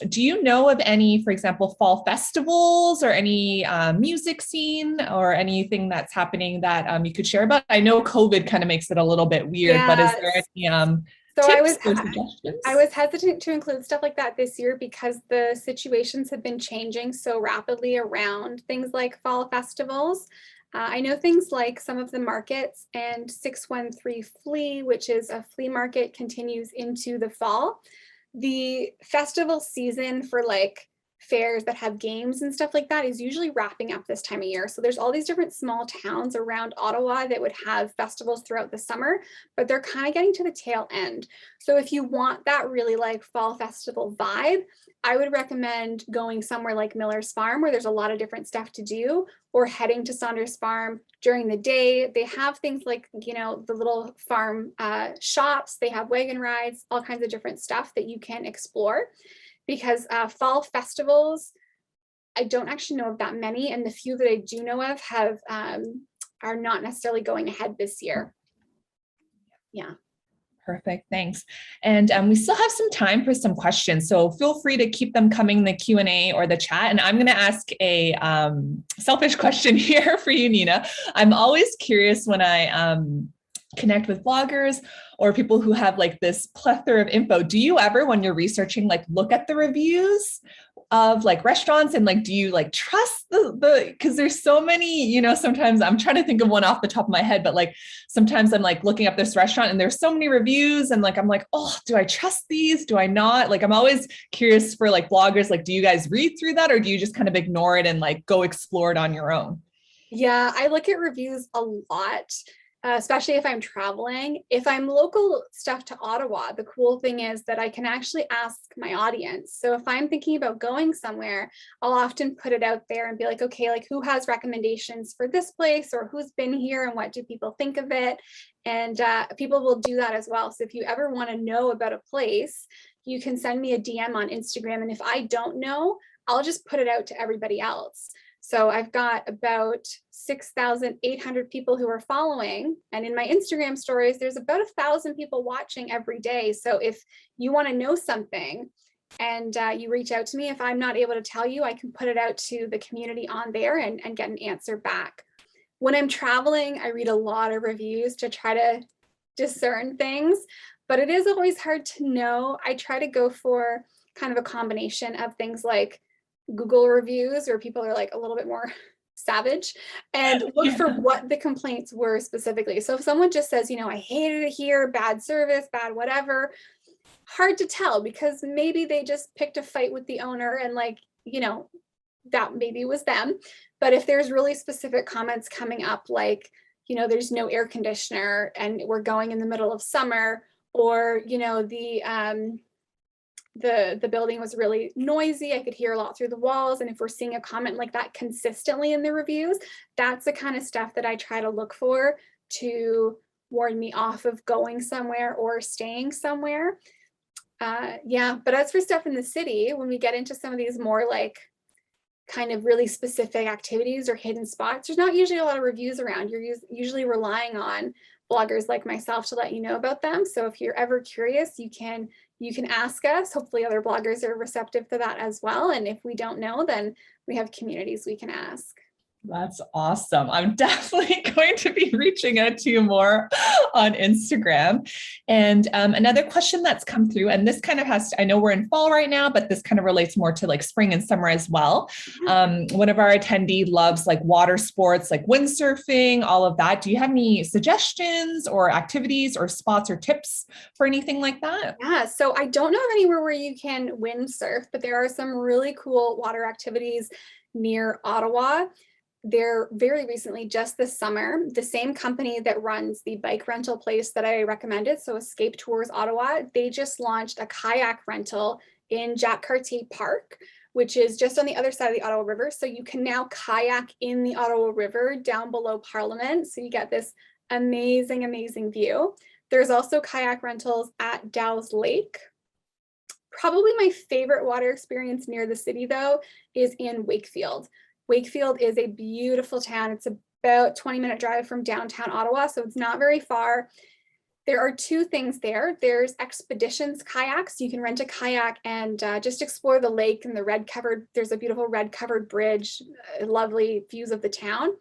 do you know of any, for example, fall festivals or any music scene or anything that's happening that you could share about? I know COVID kind of makes it a little bit weird, but is there any tips or suggestions? I was hesitant to include stuff like that this year because the situations have been changing so rapidly around things like fall festivals. I know things like some of the markets and 613 Flea, which is a flea market, continues into the fall. The festival season for like fairs that have games and stuff like that is usually wrapping up this time of year. So there's all these different small towns around Ottawa that would have festivals throughout the summer, but they're kind of getting to the tail end. So if you want that really like fall festival vibe, I would recommend going somewhere like Miller's Farm where there's a lot of different stuff to do, or heading to Saunders Farm during the day. They have things like, the little farm shops, they have wagon rides, all kinds of different stuff that you can explore. Because fall festivals, I don't actually know of that many, and the few that I do know of are not necessarily going ahead this year. Yeah. Perfect, thanks. And we still have some time for some questions, so feel free to keep them coming in the Q&A or the chat. And I'm going to ask a selfish question here for you, Nina. I'm always curious when I connect with bloggers or people who have like this plethora of info. Do you ever, when you're researching, like look at the reviews of like restaurants and like, do you like trust because there's so many, sometimes I'm trying to think of one off the top of my head, but like sometimes I'm like looking up this restaurant and there's so many reviews and like, I'm like, oh, do I trust these? Do I not? Like, I'm always curious for like bloggers, like, do you guys read through that or do you just kind of ignore it and like go explore it on your own? Yeah, I look at reviews a lot. especially if I'm traveling. If I'm local stuff to Ottawa, the cool thing is that I can actually ask my audience. So if I'm thinking about going somewhere, I'll often put it out there and be like, okay, like who has recommendations for this place, or who's been here and what do people think of it? And people will do that as well. So if you ever want to know about a place, you can send me a DM on Instagram. And if I don't know, I'll just put it out to everybody else. So I've got about 6,800 people who are following. And in my Instagram stories, there's about 1,000 people watching every day. So if you want to know something and you reach out to me, if I'm not able to tell you, I can put it out to the community on there and get an answer back. When I'm traveling, I read a lot of reviews to try to discern things, but it is always hard to know. I try to go for kind of a combination of things like Google reviews, where people are like a little bit more savage, and look for what the complaints were specifically. So if someone just says, you know, I hated it here, bad service, bad whatever, hard to tell, because maybe they just picked a fight with the owner and like, you know, that maybe was them. But if there's really specific comments coming up, like, you know, there's no air conditioner and we're going in the middle of summer, or, you know, the building was really noisy, I could hear a lot through the walls. And if we're seeing a comment like that consistently in the reviews, that's the kind of stuff that I try to look for to warn me off of going somewhere or staying somewhere. Yeah, but as for stuff in the city, when we get into some of these more like kind of really specific activities or hidden spots, there's not usually a lot of reviews around. You're usually relying on bloggers like myself to let you know about them. So if you're ever curious, you can ask us. Hopefully other bloggers are receptive to that as well. And if we don't know, then we have communities we can ask. That's awesome. I'm definitely going to be reaching out to you more on Instagram. And another question that's come through, and this kind of has to, I know we're in fall right now, but this kind of relates more to like spring and summer as well. One of our attendee loves like water sports, like windsurfing, all of that. Do you have any suggestions or activities or spots or tips for anything like that? Yeah, so I don't know of anywhere where you can windsurf, but there are some really cool water activities near Ottawa. There very recently, just this summer, the same company that runs the bike rental place that I recommended, so Escape Tours Ottawa, they just launched a kayak rental in Jacques Cartier Park, which is just on the other side of the Ottawa River. So you can now kayak in the Ottawa River down below Parliament. So you get this amazing, amazing view. There's also kayak rentals at Dow's Lake. Probably my favorite water experience near the city, though, is in Wakefield. Wakefield is a beautiful town. It's about 20-minute drive from downtown Ottawa, so it's not very far. There are two things there. There's expeditions kayaks. You can rent a kayak and just explore the lake and there's a beautiful red covered bridge, lovely views of the town.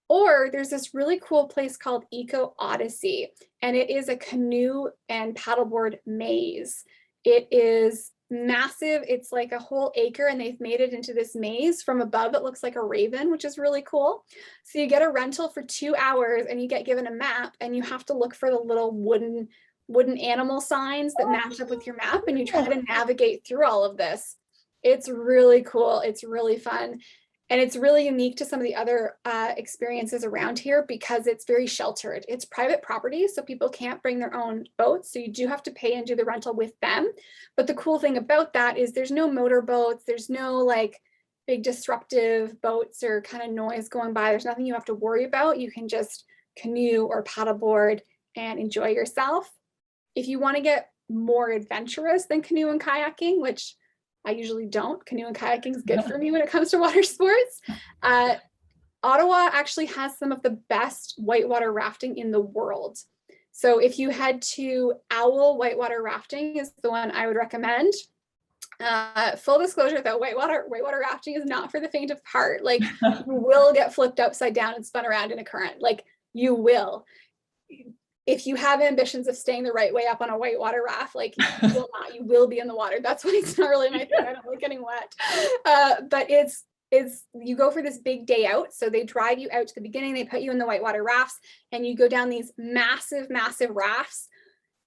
Or there's this really cool place called Eco Odyssey, and it is a canoe and paddleboard maze. It is massive. It's like a whole acre, and they've made it into this maze. From above, it looks like a raven, which is really cool. So you get a rental for 2 hours and you get given a map, and you have to look for the little wooden animal signs that match up with your map, and you try to navigate through all of this. It's really cool. It's really fun. And it's really unique to some of the other experiences around here because it's very sheltered. It's private property, so people can't bring their own boats. So you do have to pay and do the rental with them. But the cool thing about that is there's no motor boats. There's no like big disruptive boats or kind of noise going by. There's nothing you have to worry about. You can just canoe or paddleboard and enjoy yourself. If you want to get more adventurous than canoe and kayaking, which I usually don't. Canoe and kayaking is good for me when it comes to water sports. Ottawa actually has some of the best whitewater rafting in the world. So if you head to Owl Whitewater Rafting is the one I would recommend. Full disclosure though, whitewater rafting is not for the faint of heart. Like you will get flipped upside down and spun around in a current. Like you will. If you have ambitions of staying the right way up on a whitewater raft, like you will be in the water. That's why it's not really my thing. I don't like getting wet. But it's you go for this big day out. So they drive you out to the beginning, they put you in the whitewater rafts, and you go down these massive, massive rafts.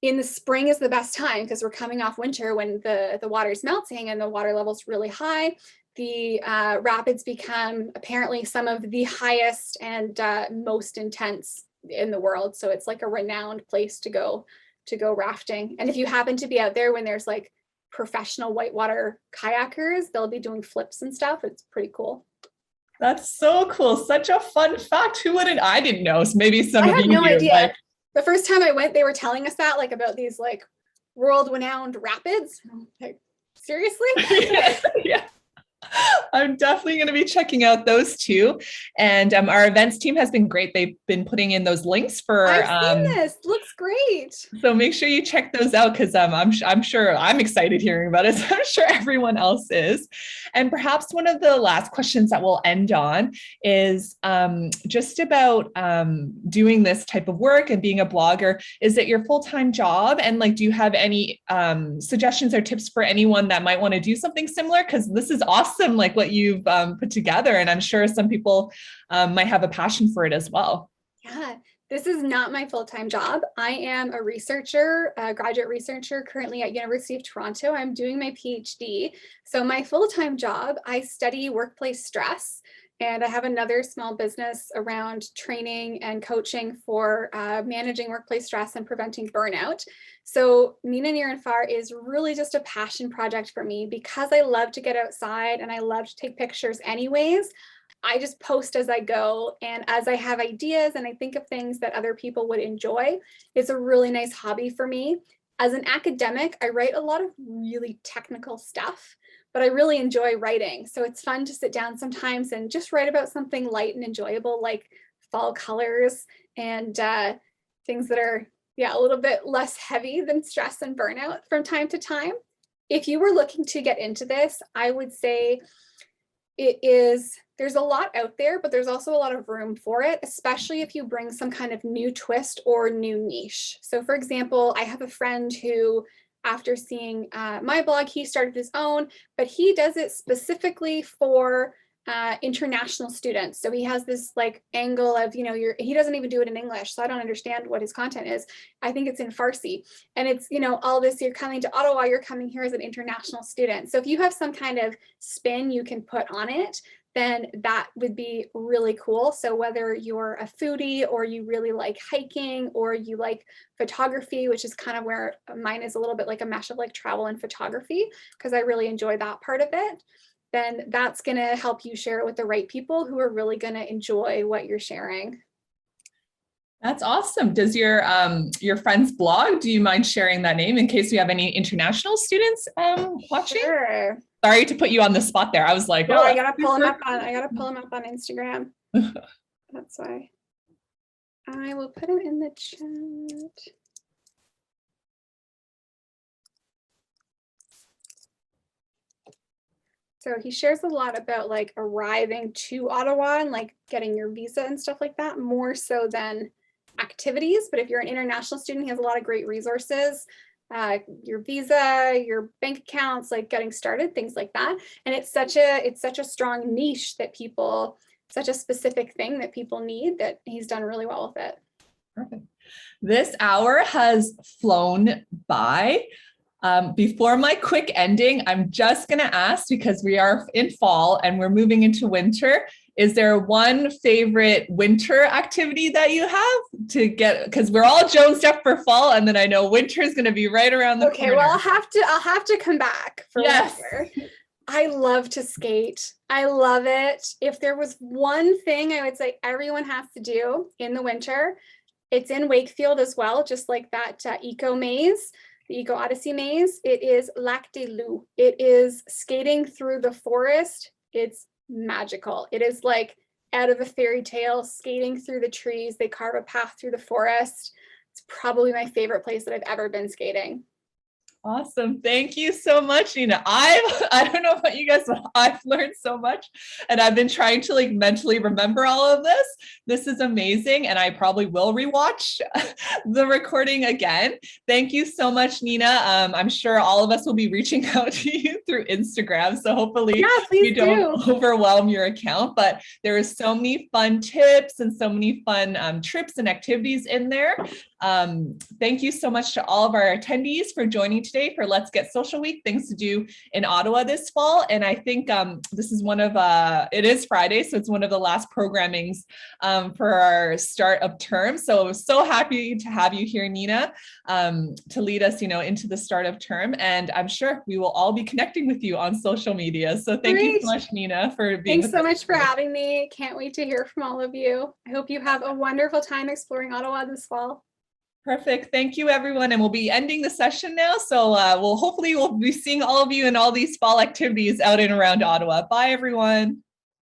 In the spring is the best time because we're coming off winter when the water is melting and the water level's really high. The rapids become apparently some of the highest and most intense in the world. So it's like a renowned place to go rafting. And if you happen to be out there when there's like professional whitewater kayakers, they'll be doing flips and stuff. It's pretty cool. That's so cool. Such a fun fact. Who wouldn't? I didn't know. So maybe some I of had you no knew, idea. but The first time I went, they were telling us that, like, about these like world renowned rapids. I'm like, seriously? yeah. I'm definitely going to be checking out those two. And our events team has been great. They've been putting in those links for. I've seen this. Looks great. So make sure you check those out, because I'm sure I'm excited hearing about it. So I'm sure everyone else is. And perhaps one of the last questions that we'll end on is just about doing this type of work and being a blogger. Is it your full-time job? And like, do you have any suggestions or tips for anyone that might want to do something similar? Because this is awesome, like what you've put together. And I'm sure some people might have a passion for it as well. Yeah. This is not my full-time job. I am a researcher, a graduate researcher currently at University of Toronto. I'm doing my PhD. So my full-time job, I study workplace stress, and I have another small business around training and coaching for managing workplace stress and preventing burnout. So Nina Near and Far is really just a passion project for me, because I love to get outside and I love to take pictures anyways. I just post as I go, and as I have ideas and I think of things that other people would enjoy. It's a really nice hobby for me. As an academic, I write a lot of really technical stuff, but I really enjoy writing. So it's fun to sit down sometimes and just write about something light and enjoyable, like fall colors and things that are, a little bit less heavy than stress and burnout from time to time. If you were looking to get into this, I would say there's a lot out there, but there's also a lot of room for it, especially if you bring some kind of new twist or new niche. So for example, I have a friend who, after seeing my blog, he started his own, but he does it specifically for international students. So he has this like angle of, he doesn't even do it in English. So I don't understand what his content is. I think it's in Farsi. And it's, all this, you're coming to Ottawa, you're coming here as an international student. So if you have some kind of spin you can put on it, then that would be really cool. So whether you're a foodie or you really like hiking or you like photography, which is kind of where mine is a little bit like a mesh of like travel and photography, because I really enjoy that part of it, then that's going to help you share it with the right people who are really going to enjoy what you're sharing. That's awesome. Does your friend's blog, do you mind sharing that name in case we have any international students watching? Sure. Sorry to put you on the spot there. I was like, no, I gotta pull him up on Instagram. That's why. I will put him in the chat. So he shares a lot about like arriving to Ottawa and like getting your visa and stuff like that, more so than activities. But if you're an international student, he has a lot of great resources. Your visa, your bank accounts, like getting started, things like that. And it's such a strong niche that people, such a specific thing that people need, that he's done really well with it. Perfect. This hour has flown by. Before my quick ending, I'm just going to ask, because we are in fall and we're moving into winter, is there one favorite winter activity that you have to get, because we're all jonesed up for fall, and then I know winter is going to be right around the corner. Well, I'll have to come back for winter. I love to skate. I love it. If there was one thing I would say everyone has to do in the winter, it's in Wakefield as well, just like that eco maze, the Eco Odyssey maze. It is Lac des Loups. It is skating through the forest. It's magical. It is like out of a fairy tale, skating through the trees. They carve a path through the forest. It's probably my favorite place that I've ever been skating. Awesome. Thank you so much, Nina. I don't know about you guys, but I've learned so much, and I've been trying to like mentally remember all of this. This is amazing. And I probably will rewatch the recording again. Thank you so much, Nina. I'm sure all of us will be reaching out to you through Instagram. So hopefully you don't overwhelm your account, but there is so many fun tips and so many fun trips and activities in there. Thank you so much to all of our attendees for joining today for Let's Get Social Week, things to do in Ottawa this fall. And I think this is it is Friday, so it's one of the last programmings for our start of term. So happy to have you here, Nina, to lead us, into the start of term. And I'm sure we will all be connecting with you on social media. So thank you so much, Nina, for being with us. Thanks so much for having me. Can't wait to hear from all of you. I hope you have a wonderful time exploring Ottawa this fall. Perfect. Thank you, everyone. And we'll be ending the session now. So we'll be seeing all of you in all these fall activities out and around Ottawa. Bye, everyone.